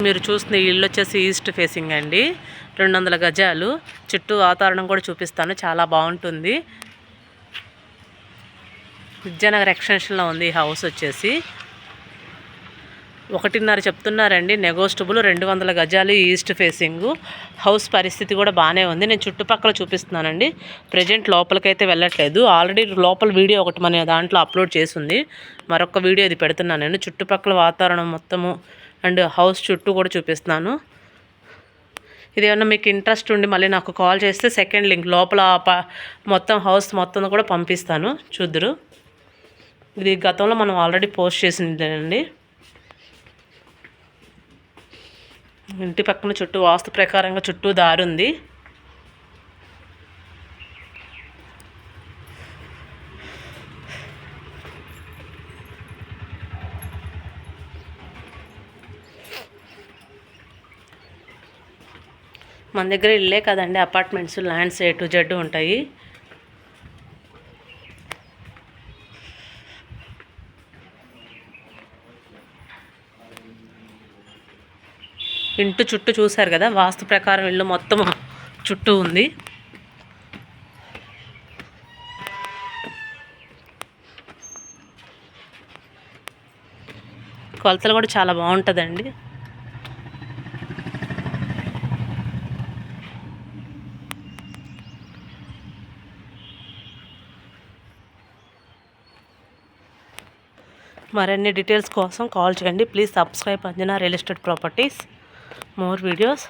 మీరు చూస్తున్న ఇల్లు వచ్చేసి ఈస్ట్ ఫేసింగ్ అండి. 200 గజాలు. చుట్టూ వాతావరణం కూడా చూపిస్తాను, చాలా బాగుంటుంది. విద్యానగర్ ఎక్స్టెన్షన్లో ఉంది ఈ హౌస్ వచ్చేసి. 1.5 చెప్తున్నారండి, నెగోస్టబుల్. 200 గజాలు ఈస్ట్ ఫేసింగ్. హౌస్ పరిస్థితి కూడా బాగానే ఉంది. నేను చుట్టుపక్కల చూపిస్తున్నానండి. ప్రజెంట్ లోపలికైతే వెళ్ళట్లేదు. ఆల్రెడీ లోపల వీడియో ఒకటి మన దాంట్లో అప్లోడ్ చేసింది. మరొక వీడియో ఇది పెడుతున్నాను నేను. చుట్టుపక్కల వాతావరణం మొత్తము అండ్ హౌస్ చుట్టూ కూడా చూపిస్తున్నాను. ఇదేమన్నా మీకు ఇంట్రెస్ట్ ఉండి మళ్ళీ నాకు కాల్ చేస్తే సెకండ్ లింక్ లోపల మొత్తం హౌస్ మొత్తం కూడా పంపిస్తాను, చూద్దురు. ఇది గతంలో మనం ఆల్రెడీ పోస్ట్ చేసిందండి. ఇంటి పక్కన చుట్టూ వాస్తు ప్రకారంగా చుట్టూ దారి ఉంది. మన దగ్గర ఇల్లే కదండి, apartments, lands A to Z ఉంటాయి. ఇంటి చుట్టూ చూశారు కదా, వాస్తు ప్రకారం ఇల్లు మొత్తం చుట్టూ ఉంది. కొలతలు కూడా చాలా బాగుంటుందండి. మరిన్ని డీటెయిల్స్ కోసం కాల్ చేయండి. Please subscribe Anjana real estate properties. More videos.